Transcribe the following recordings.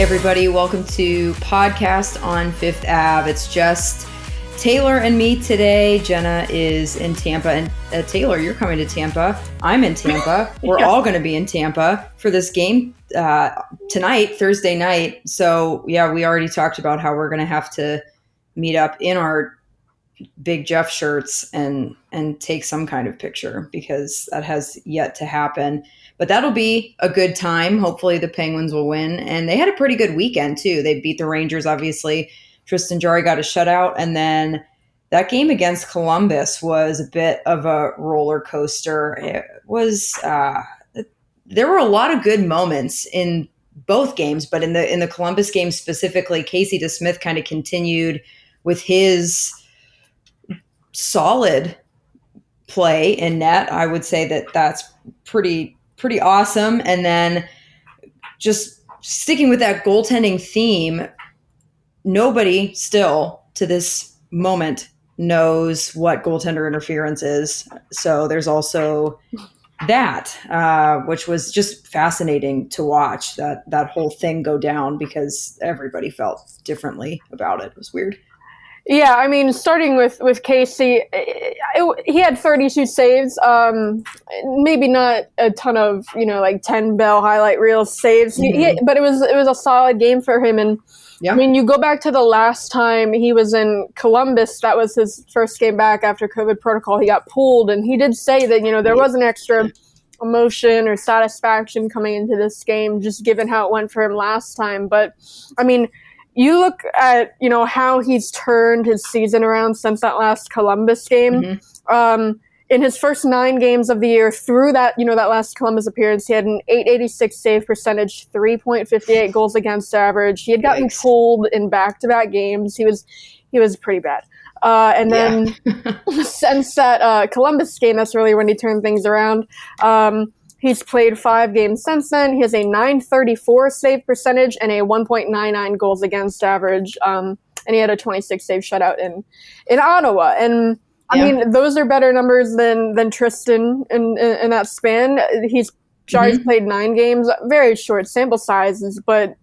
everybody. Welcome to Podcast on Fifth Ave. It's just Taylor and me today. Jenna is in Tampa. And Taylor, you're coming to Tampa. I'm in Tampa. We're all going to be in Tampa for this game tonight, Thursday night. So, yeah, we already talked about how we're going to have to meet up in our Big Jeff shirts and take some kind of picture, because that has yet to happen. But that'll be a good time. Hopefully the Penguins will win. And they had a pretty good weekend, too. They beat the Rangers, obviously. Tristan Jarry got a shutout. And then that game against Columbus was a bit of a roller coaster. It was there were a lot of good moments in both games, but in the Columbus game specifically, Casey DeSmith kind of continued with his solid play in net. I would say that that's pretty awesome. And then just sticking with that goaltending theme, nobody still to this moment knows what goaltender interference is. So there's also that, which was just fascinating to watch, that whole thing go down, because everybody felt differently about it. It was weird. Yeah, I mean, starting with Casey, he had 32 saves. Maybe not a ton of, like 10 Bell highlight reel saves, but it was a solid game for him. And yeah. I mean, you go back to the last time he was in Columbus, that was his first game back after COVID protocol. He got pulled, and he did say that, there was an extra emotion or satisfaction coming into this game, just given how it went for him last time. But, I mean, you look at, how he's turned his season around since that last Columbus game. In his first 9 games of the year through that, that last Columbus appearance, he had an .886 save percentage, 3.58 goals against average. He had gotten pulled in back-to-back games. He was pretty bad. And then since that Columbus game, that's really when he turned things around. He's played 5 games since then. He has a .934 save percentage and a 1.99 goals against average. And he had a 26 save shutout in Ottawa. And I mean, those are better numbers than Tristan in that span. Jarry's played 9 games, very short sample sizes, but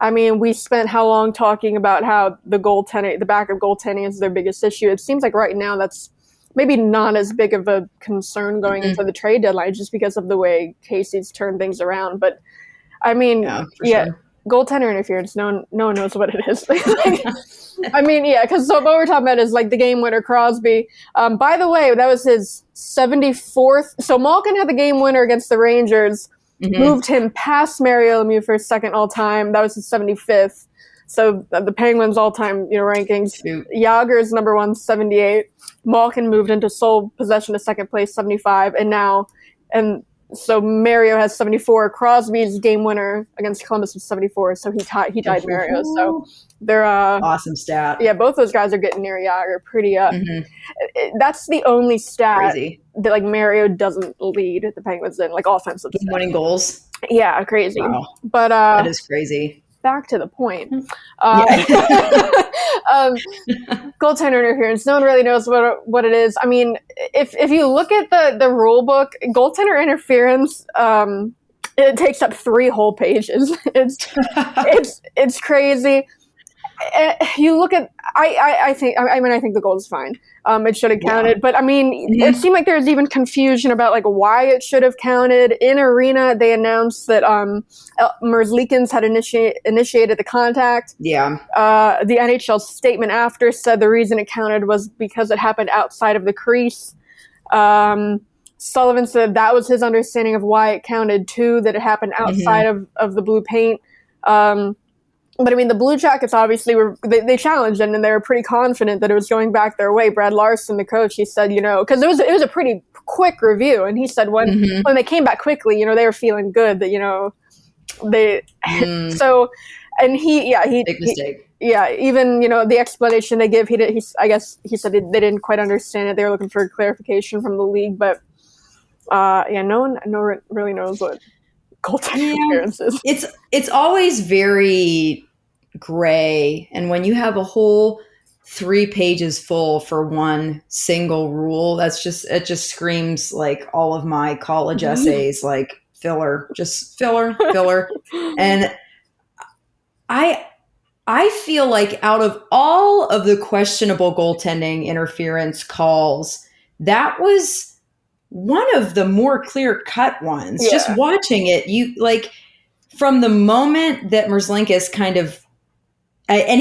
I mean, we spent how long talking about how the backup goaltending is their biggest issue. It seems like right now that's maybe not as big of a concern going into the trade deadline, just because of the way Casey's turned things around. But I mean, sure. Goaltender interference, no one knows what it is. I mean, because what we're talking about is like the game winner, Crosby. By the way, that was his 74th. So Malkin had the game winner against the Rangers, moved him past Mario Lemieux for his second all-time. That was his 75th. So the Penguins' all-time rankings. Jágr's number 1, 78. Malkin moved into sole possession to second place, 75. And so Mario has 74. Crosby's game winner against Columbus was 74. So he tied Mario. So they're awesome stat. Yeah, both those guys are getting near Jágr. Pretty. That's the only stat that like Mario doesn't lead the Penguins in, like offensive. Winning goals. Yeah, crazy. Wow. But that is crazy. Back to the point. Goaltender interference. No one really knows what it is. I mean, if you look at the rule book, goaltender interference, it takes up 3 whole pages. It's crazy. You look at. I think the goal is fine. It should have counted, but I mean, it seemed like there was even confusion about like why it should have counted. In Arena, they announced that Merzlikins had initiated the contact. Yeah. The NHL statement after said the reason it counted was because it happened outside of the crease. Sullivan said that was his understanding of why it counted too, that it happened outside of the blue paint. But I mean, the Blue Jackets obviously they challenged it, and they were pretty confident that it was going back their way. Brad Larson, the coach, he said, because it was a pretty quick review, and he said when they came back quickly, they were feeling good that they so, and he big mistake. Even the explanation they give, I guess he said they didn't quite understand it. They were looking for clarification from the league, but no one really knows what goaltending interference is. It's always very gray, and when you have a whole 3 pages full for one single rule, it just screams like all of my college essays, like filler, just filler. And I feel like out of all of the questionable goaltending interference calls, that was one of the more clear-cut ones. Just Yeah. watching it, you like from the moment that Merzlikins kind of and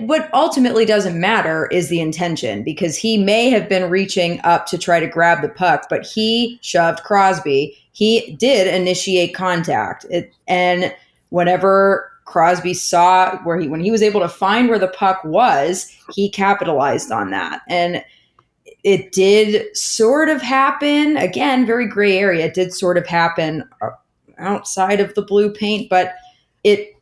what ultimately doesn't matter is the intention, because he may have been reaching up to try to grab the puck, but he shoved Crosby. He did initiate contact. And whenever Crosby saw when he was able to find where the puck was, he capitalized on that. And it did sort of happen, again, very gray area. It did sort of happen outside of the blue paint, but it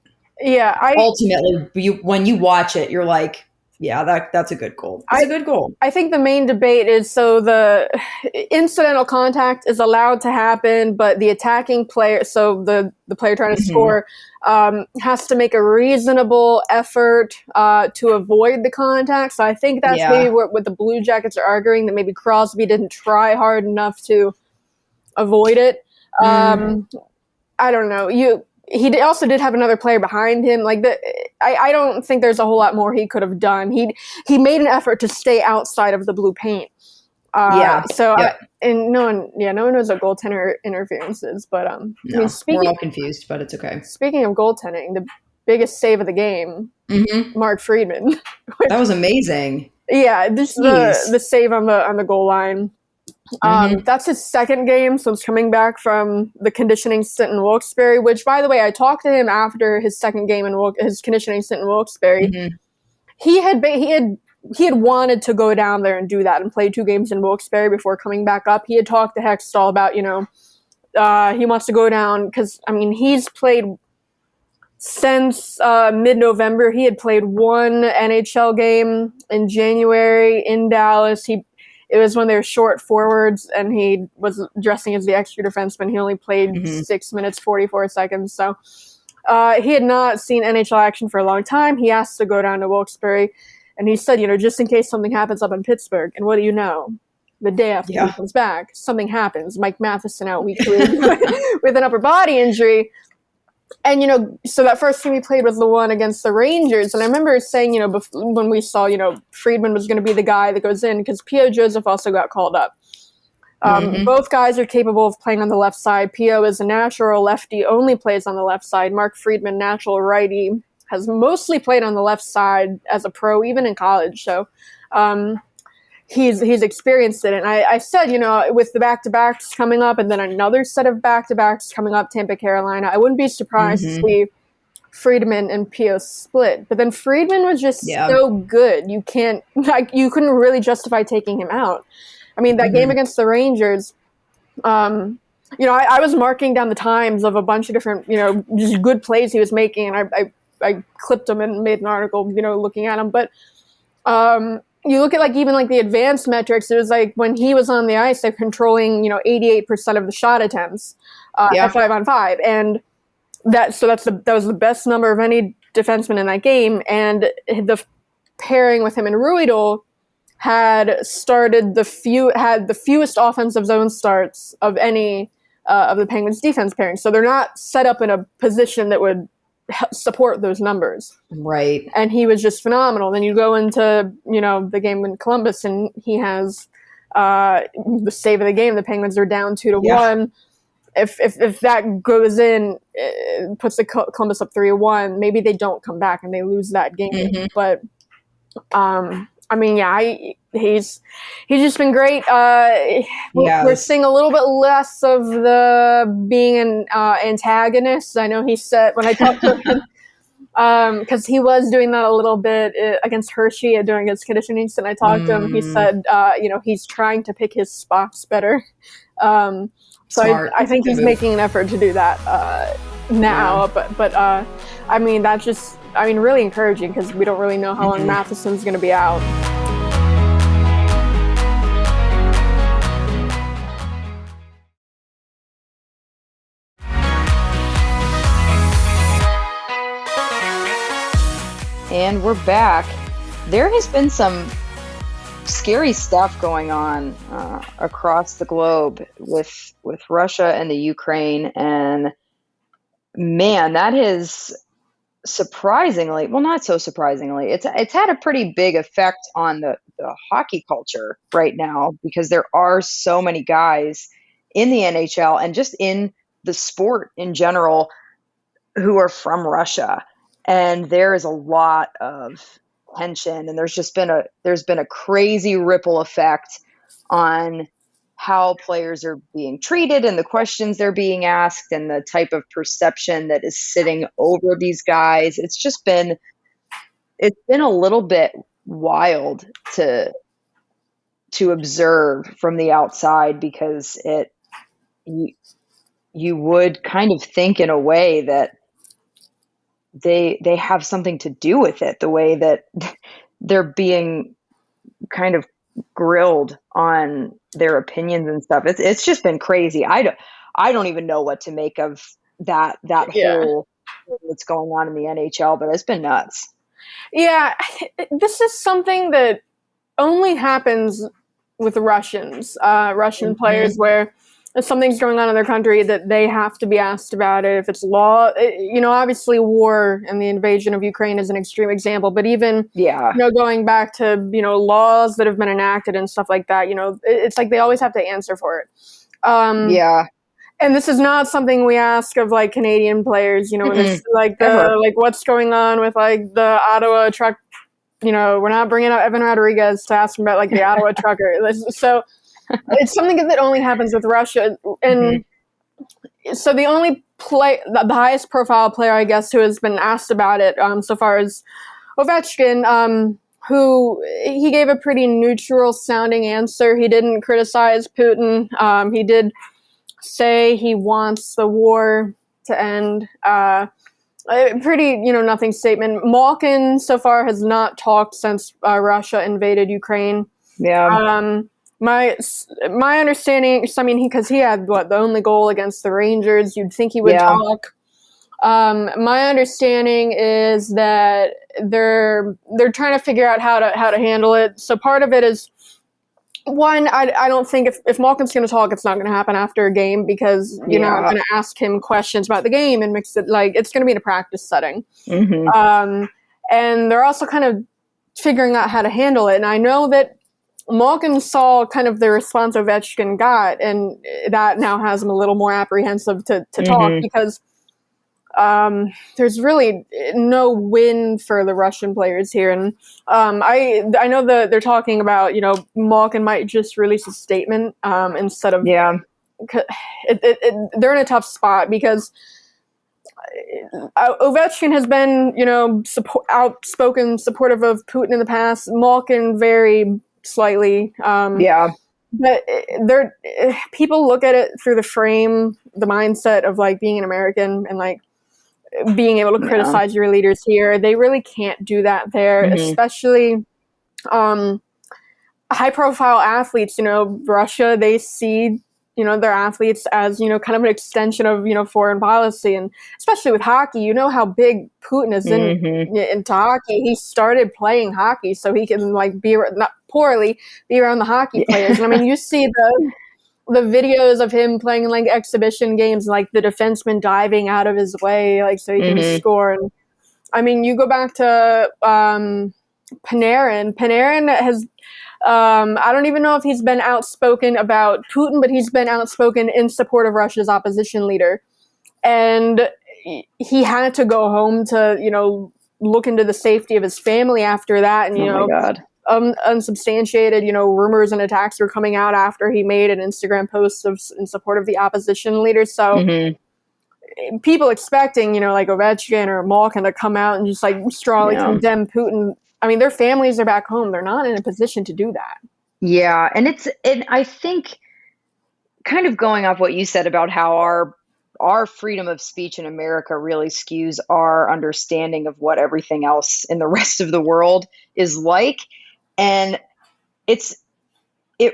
ultimately, when you watch it, you're like, yeah, that's a good goal. It's a good goal. I think the main debate is, so the incidental contact is allowed to happen, but the attacking player, so the player trying to score, has to make a reasonable effort to avoid the contact. So I think that's maybe what the Blue Jackets are arguing, that maybe Crosby didn't try hard enough to avoid it. I don't know. He also did have another player behind him. I don't think there's a whole lot more he could have done. He made an effort to stay outside of the blue paint. And no one knows what goaltender interference is. But no, we're all confused, but it's okay. Speaking of goaltending, the biggest save of the game, Mark Friedman. That was amazing. Yeah, this the save on the goal line. That's his second game since coming back from the conditioning stint in Wilkes-Barre, which, by the way, I talked to him after his second game in his conditioning stint in Wilkes-Barre. He had wanted to go down there and do that and play 2 games in Wilkes-Barre before coming back up. He had talked to Hextall about, he wants to go down because, he's played since mid-November. He had played 1 NHL game in January in Dallas. It was when they were short forwards, and he was dressing as the extra defenseman. He only played 6 minutes, 44 seconds. So he had not seen NHL action for a long time. He asked to go down to Wilkes-Barre, and he said, just in case something happens up in Pittsburgh. And what do you know? The day after he comes back, something happens. Mike Matheson out week 3 with an upper body injury. And, so that first game he played was the one against the Rangers. And I remember saying, when we saw, Friedman was going to be the guy that goes in, because P.O. Joseph also got called up. Both guys are capable of playing on the left side. P.O. is a natural lefty, only plays on the left side. Mark Friedman, natural righty, has mostly played on the left side as a pro, even in college. So he's experienced it. And I said, with the back-to-backs coming up and then another set of back-to-backs coming up, Tampa, Carolina, I wouldn't be surprised to see Friedman and P.O. split. But then Friedman was just so good. You couldn't really justify taking him out. That game against the Rangers, I was marking down the times of a bunch of different, just good plays he was making. And I clipped him and made an article, looking at him. But you look at even the advanced metrics, it was when he was on the ice, they're controlling, 88% of the shot attempts at 5-on-5. And that was the best number of any defenseman in that game. And the pairing with him and Ruidel had the fewest offensive zone starts of any of the Penguins defense pairing. So they're not set up in a position that would support those numbers. Right. And he was just phenomenal. Then you go into, the game in Columbus, and he has the save of the game. The Penguins are down 2-1. If that goes in, it puts the Columbus up 3-1, maybe they don't come back and they lose that game. But he's just been great. We're seeing a little bit less of the being an antagonist. I know he said, when I talked to him, because he was doing that a little bit against Hershey during his conditioning, and I talked to him. He said, he's trying to pick his spots better. So I think he's making an effort to do that now. But that's just really encouraging, because we don't really know how long Matheson's going to be out. And we're back. There has been some scary stuff going on across the globe with Russia and the Ukraine, and man, that has surprisingly, well, not so surprisingly, it's had a pretty big effect on the hockey culture right now, because there are so many guys in the NHL and just in the sport in general who are from Russia. And there is a lot of tension, and there's been a crazy ripple effect on how players are being treated and the questions they're being asked and the type of perception that is sitting over these guys. It's been a little bit wild to observe from the outside, because you would kind of think in a way that they have something to do with it, the way that they're being kind of grilled on their opinions and stuff. It's just been crazy. I don't even know what to make of that whole what's going on in the NHL, but it's been nuts. Yeah, this is something that only happens with Russians, Russian players, where if something's going on in their country, that they have to be asked about it. If it's law, obviously war and the invasion of Ukraine is an extreme example, but even, going back to, laws that have been enacted and stuff like that, it's like they always have to answer for it. And this is not something we ask of like Canadian players, this, like what's going on with like the Ottawa truck. We're not bringing up Evan Rodriguez to ask him about like the Ottawa trucker. So it's something that only happens with Russia. And so the only the highest profile player, I guess, who has been asked about it so far is Ovechkin, who he gave a pretty neutral sounding answer. He didn't criticize Putin. He did say he wants the war to end. Pretty, nothing statement. Malkin so far has not talked since Russia invaded Ukraine. Yeah. My understanding, because he had the only goal against the Rangers, you'd think he would talk. My understanding is that they're trying to figure out how to handle it. So part of it is, one, I don't think if Malkin's going to talk, it's not going to happen after a game, because you're not going to ask him questions about the game and mix it, like, it's going to be in a practice setting. And they're also kind of figuring out how to handle it. And I know that Malkin saw kind of the response Ovechkin got, and that now has him a little more apprehensive to talk, because there's really no win for the Russian players here. And I know that they're talking about, Malkin might just release a statement instead of... They're in a tough spot, because Ovechkin has been, outspoken supportive of Putin in the past. Malkin very slightly. But people look at it through the mindset of like being an American and like being able to criticize your leaders here. They really can't do that there, especially high profile athletes. Russia, they see their athletes as kind of an extension of foreign policy, and especially with hockey, how big Putin is into hockey. He started playing hockey so he can like be around the hockey players. And I mean, you see the videos of him playing in like exhibition games, like the defenseman diving out of his way, like so he can score. And I mean, you go back to Panarin. Panarin has, I don't even know if he's been outspoken about Putin, but he's been outspoken in support of Russia's opposition leader. And he had to go home to, look into the safety of his family after that. And, unsubstantiated, rumors and attacks were coming out after he made an Instagram post in support of the opposition leader. So people expecting, like Ovechkin or Malkin to come out and just like strongly condemn Putin. I mean, their families are back home. They're not in a position to do that. Yeah. And I think kind of going off what you said about how our freedom of speech in America really skews our understanding of what everything else in the rest of the world is like. And it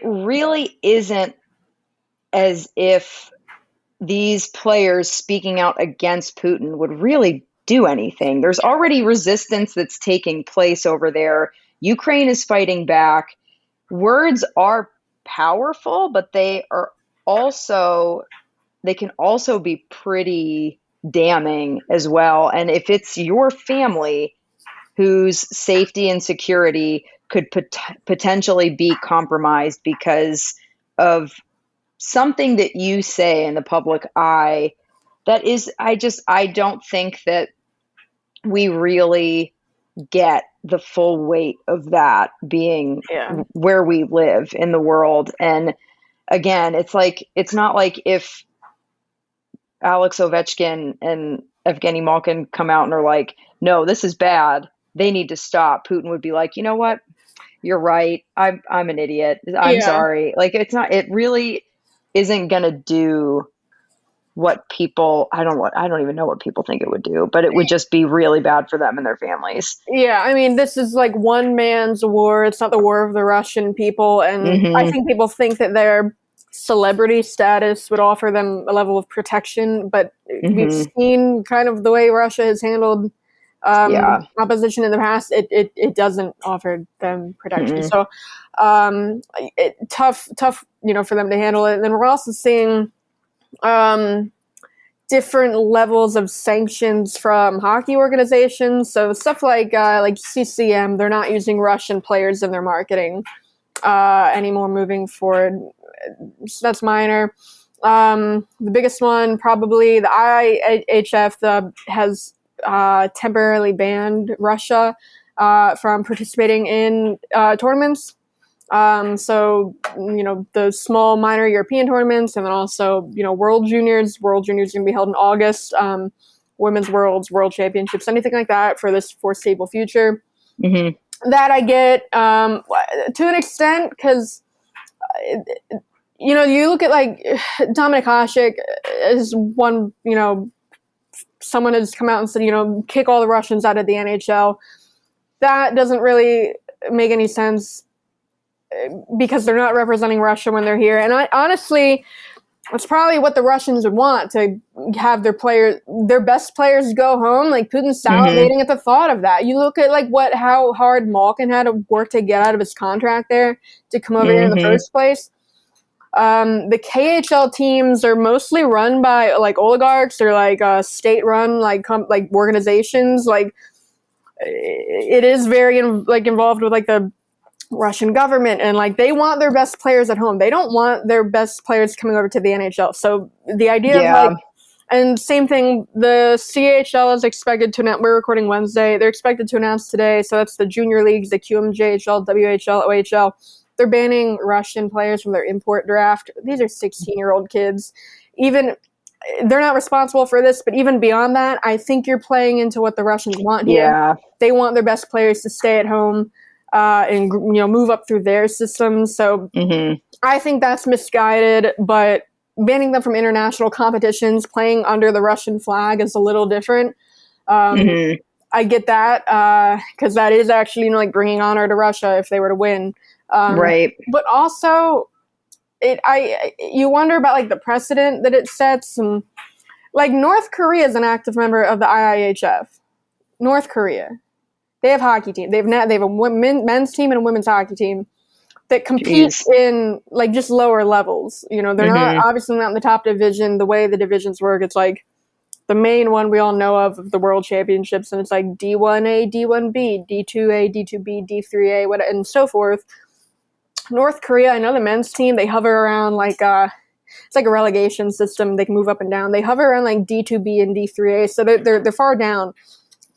really isn't as if these players speaking out against Putin would really do anything. There's already resistance that's taking place over there. Ukraine is fighting back. Words are powerful, but they can also be pretty damning as well. And if it's your family whose safety and security could potentially be compromised because of something that you say in the public eye, I don't think that we really get the full weight of that being where we live in the world. And again, it's not like if Alex Ovechkin and Evgeny Malkin come out and are like, no, this is bad, they need to stop. Putin would be like, you know what? You're right. I'm an idiot. I'm sorry. Like, it really isn't going to do what people, I don't even know what people think it would do, but it would just be really bad for them and their families. Yeah, I mean, this is like one man's war. It's not the war of the Russian people. And I think people think that their celebrity status would offer them a level of protection, but we've seen kind of the way Russia has handled opposition in the past. It doesn't offer them protection. So tough, for them to handle it. And then we're also seeing different levels of sanctions from hockey organizations. So stuff like CCM, they're not using Russian players in their marketing anymore moving forward. So that's minor. The biggest one, probably the IIHF, has temporarily banned Russia from participating in tournaments. So, the small minor European tournaments, and then also, World Juniors. World Juniors are going to be held in August. Women's Worlds, World Championships, anything like that for this foreseeable future. That I get to an extent because, you look at like Dominic Hasek is one, someone has come out and said, kick all the Russians out of the NHL. That doesn't really make any sense, because they're not representing Russia when they're here. And honestly, it's probably what the Russians would want, to have their best players go home. Like, Putin's salivating at the thought of that. You look at how hard Malkin had to work to get out of his contract there to come over here in the first place. The KHL teams are mostly run by oligarchs or state-run organizations. It is very involved with the Russian government, and they want their best players at home. They don't want their best players coming over to the NHL. So the idea of and same thing, the CHL is expected to announce, we're recording Wednesday, they're expected to announce today. So that's the junior leagues, the QMJHL, WHL, OHL. They're banning Russian players from their import draft. These are 16-year-old kids. Even they're not responsible for this, but even beyond that, I think you're playing into what the Russians want here. Yeah. They want their best players to stay at home and move up through their systems. So I think that's misguided, but banning them from international competitions, playing under the Russian flag, is a little different. I get that because that is actually bringing honor to Russia if they were to win. Right. But also, you wonder about the precedent that it sets, and North Korea is an active member of the IIHF. North Korea. They have hockey team. They have a men's team and a women's hockey team that compete in just lower levels. They're not obviously not in the top division. The way the divisions work, it's the main one we all know of the World Championships, and it's D1A, D1B, D2A, D2B, D3A, and so forth. North Korea, I know the men's team, they hover around it's like a relegation system. They can move up and down. They hover around D2B and D3A, so they're far down.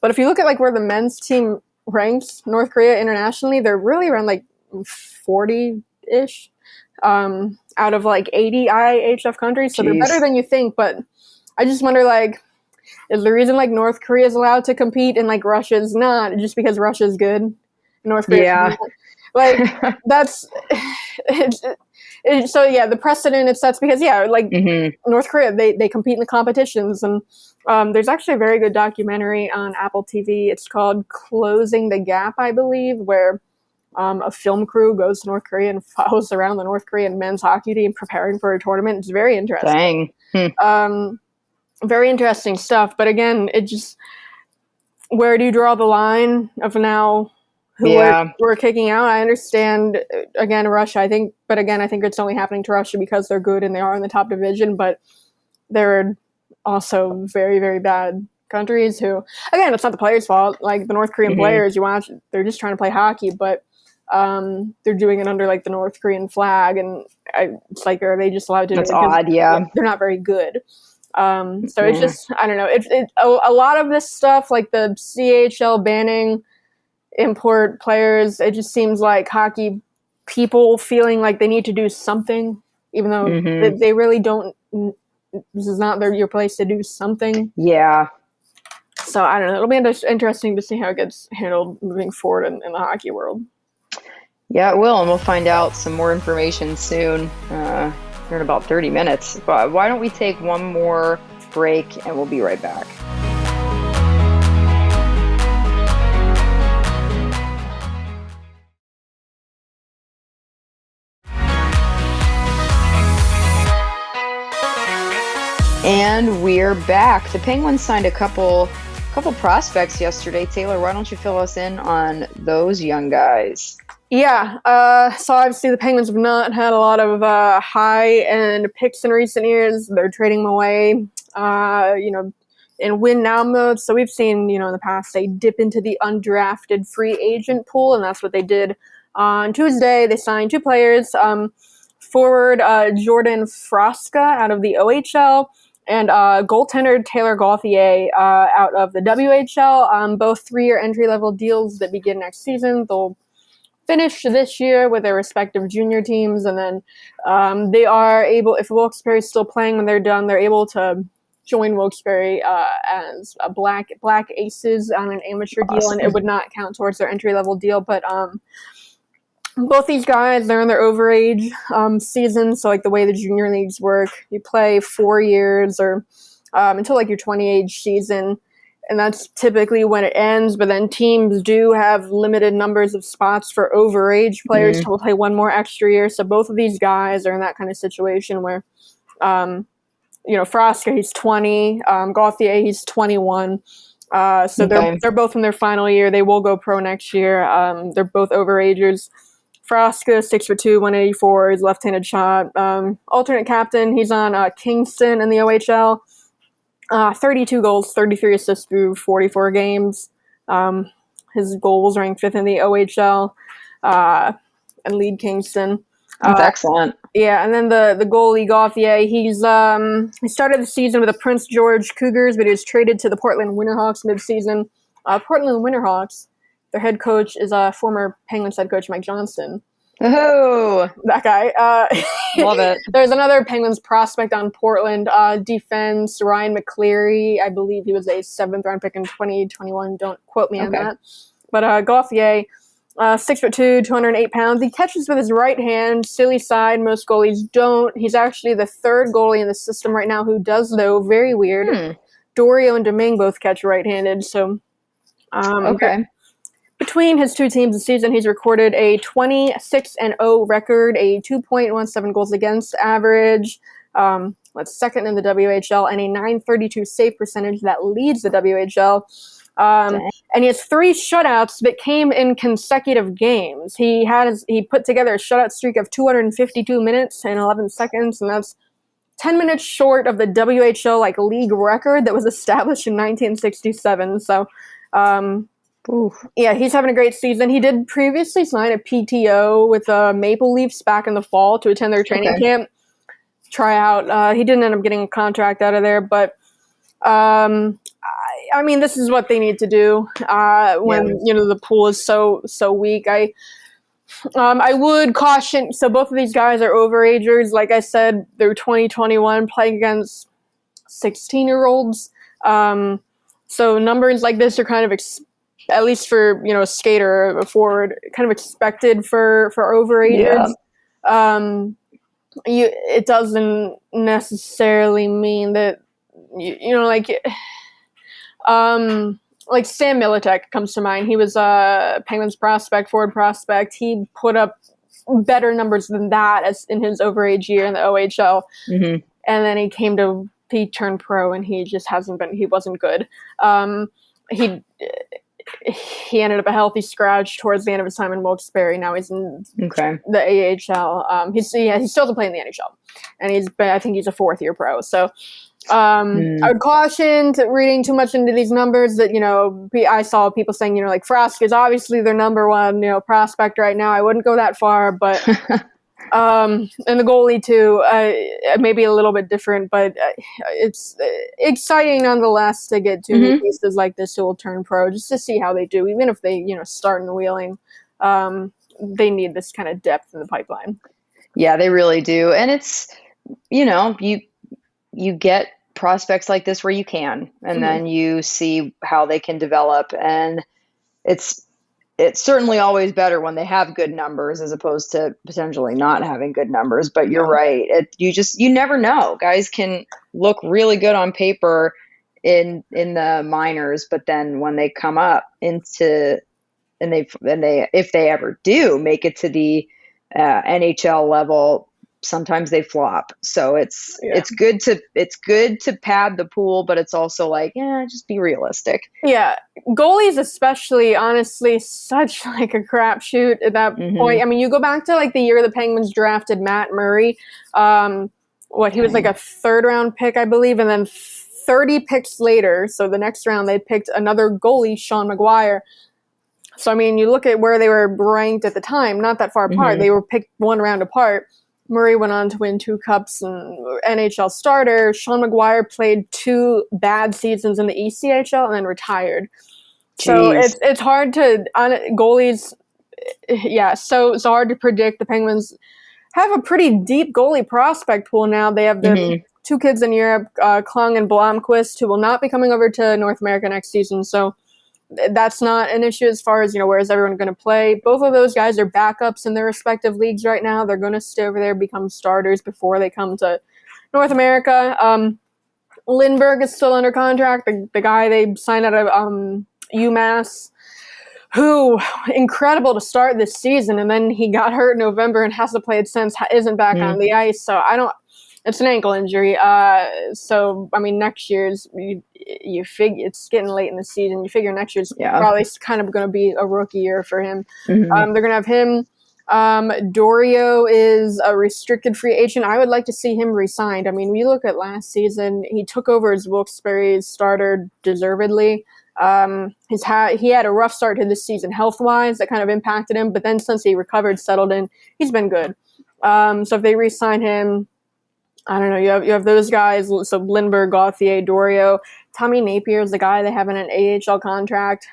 But if you look at where the men's team ranks North Korea internationally, they're really around 40-ish out of 80 IHF countries. So they're better than you think. But I just wonder is the reason North Korea is allowed to compete and Russia's not just because Russia's good? North Korea, that's so the precedent it sets because North Korea, they compete in the competitions, and there's actually a very good documentary on Apple TV. It's called Closing the Gap, I believe, where a film crew goes to North Korea and follows around the North Korean men's hockey team preparing for a tournament. It's very interesting. Very interesting stuff. But again, it just, where do you draw the line of now who we're kicking out? I understand, again, Russia, I think it's only happening to Russia because they're good and they are in the top division, but there are also very, very bad countries who, again, it's not the players' fault. Like the North Korean players, you watch, they're just trying to play hockey, but they're doing it under like the North Korean flag, and it's like, are they just allowed to? That's do it? odd, yeah. They're not very good. So it's just, I don't know. A lot of this stuff, like the CHL banning import players, it just seems like hockey people feeling like they need to do something, even though they really don't. This is not your place to do something. Yeah. So I don't know. It'll be interesting to see how it gets handled moving forward in the hockey world. Yeah, it will, and we'll find out some more information soon. Here in about 30 minutes. But why don't we take one more break, and we'll be right back. And we're back. The Penguins signed a couple prospects yesterday. Taylor, why don't you fill us in on those young guys? Yeah, so obviously the Penguins have not had a lot of high-end picks in recent years. They're trading them away, in win-now mode. So we've seen, in the past, they dip into the undrafted free agent pool, and that's what they did on Tuesday. They signed 2 players, forward Jordan Froska out of the OHL, and goaltender Taylor Gauthier out of the WHL. Both 3-year entry-level deals that begin next season. They'll finish this year with their respective junior teams, and then they are able, if Wilkes-Barre is still playing when they're done, they're able to join Wilkes-Barre as a Black Aces on an amateur deal, and it would not count towards their entry-level deal. But both these guys, they're in their overage season, so like the way the junior leagues work, you play 4 years or until like your 20-age season, and that's typically when it ends. But then teams do have limited numbers of spots for overage players to play one more extra year. So both of these guys are in that kind of situation where, Froska, he's 20, Gauthier, he's 21. So they're both in their final year. They will go pro next year. They're both overagers. Froska, 6'2", 184, he's left-handed shot. Alternate captain, he's on Kingston in the OHL. 32 goals, 33 assists through 44 games. His goals rank 5th in the OHL and lead Kingston. That's excellent. Yeah, and then the goalie Gauthier, he started the season with the Prince George Cougars, but he was traded to the Portland Winterhawks mid-season. Portland Winterhawks, their head coach is former Penguins head coach Mike Johnston. Oh, that guy. Love it. There's another Penguins prospect on Portland, defense, Ryan McCleary. I believe he was a 7th round pick in 2021. Don't quote me on that. But Gauthier, 6'2", 208 pounds. He catches with his right hand, silly side. Most goalies don't. He's actually the 3rd goalie in the system right now who does, though. Very weird. Dorio and Domingue both catch right-handed. So, between his 2 teams this season, he's recorded a 26-0 record, a 2.17 goals against average, that's 2nd in the WHL, and a .932 save percentage that leads the WHL. And he has 3 shutouts that came in consecutive games. He put together a shutout streak of 252 minutes and 11 seconds, and that's 10 minutes short of the WHL league record that was established in 1967. So, yeah, he's having a great season. He did previously sign a PTO with Maple Leafs back in the fall to attend their training camp, try out. He didn't end up getting a contract out of there, but I mean, this is what they need to do when the pool is so weak. I would caution. So both of these guys are overagers. Like I said, they're 2021 playing against 16-year-olds. So numbers like this are kind of at least for a skater or a forward, kind of expected for overagers. It doesn't necessarily mean that like Sam Miletic comes to mind. He was a Penguins forward prospect. He put up better numbers than that as in his overage year in the OHL, and then he turned pro, and he just he wasn't good. he ended up a healthy scratch towards the end of his time in Wilkes-Barre. Now he's in the AHL. He's still to play in the NHL, and I think he's a 4th-year pro. So I would caution to reading too much into these numbers. That I saw people saying like Frask is obviously their number 1 prospect right now. I wouldn't go that far, but. And the goalie too, maybe a little bit different, but it's exciting nonetheless to get 2 new pieces like this who will turn pro, just to see how they do. Even if they, start in Wheeling, they need this kind of depth in the pipeline. Yeah, they really do. And it's, you get prospects like this where you can, and then you see how they can develop. And it's certainly always better when they have good numbers as opposed to potentially not having good numbers. But you're right. You never know. Guys can look really good on paper in the minors, but then when they come up if they ever do make it to the NHL level, sometimes they flop. So it's good to pad the pool, but it's also like, just be realistic. Yeah. Goalies especially, honestly, such like a crapshoot at that point. I mean, you go back to like the year the Penguins drafted Matt Murray. He was like a 3rd-round pick, I believe, and then 30 picks later, so the next round they picked another goalie, Sean McGuire. So I mean, you look at where they were ranked at the time, not that far apart. They were picked 1 round apart. Murray went on to win 2 cups and NHL starter. Sean McGuire played 2 bad seasons in the ECHL and then retired. Jeez. So it's hard to goalies. Yeah, so hard to predict. The Penguins have a pretty deep goalie prospect pool now. They have the 2 kids in Europe, Klung and Blomqvist, who will not be coming over to North America next season. So that's not an issue as far as, where is everyone going to play. Both of those guys are backups in their respective leagues right now. They're going to stay over there, become starters before they come to North America. Lindbergh is still under contract, the guy they signed out of UMass, who, incredible to start this season, and then he got hurt in November and hasn't played since, isn't back on the ice. So it's an ankle injury. So, I mean, next year's, you figure it's getting late in the season. You figure next year's probably kind of going to be a rookie year for him. They're going to have him. Dorio is a restricted free agent. I would like to see him re-signed. I mean, we look at last season, he took over as Wilkes-Barre's starter deservedly. He had a rough start to this season health-wise that kind of impacted him, but then since he recovered, settled in, he's been good. So if they re-sign him, I don't know. You have those guys. So Lindbergh, Gauthier, Dorio, Tommy Napier is the guy they have in an AHL contract,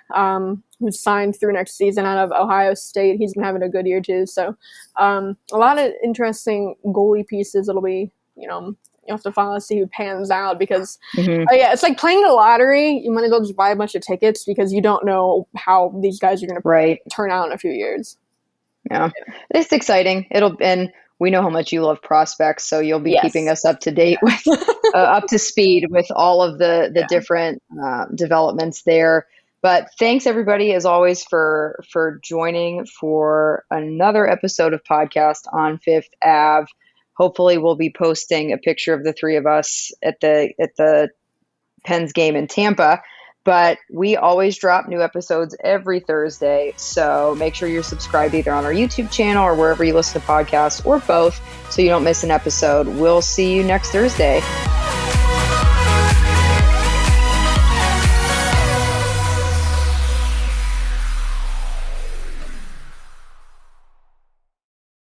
who's signed through next season out of Ohio State. He's been having a good year too. So a lot of interesting goalie pieces. It'll be, you have to follow, see who pans out, because it's like playing the lottery. You might as well just buy a bunch of tickets because you don't know how these guys are going to turn out in a few years. Yeah, it's exciting. And we know how much you love prospects, so you'll be keeping us up to date with, up to speed with all of the different developments there. But thanks everybody, as always, for joining for another episode of podcast on Fifth Ave. Hopefully, we'll be posting a picture of the 3 of us at the Pens game in Tampa. But we always drop new episodes every Thursday, so make sure you're subscribed either on our YouTube channel or wherever you listen to podcasts, or both, so you don't miss an episode. We'll see you next Thursday.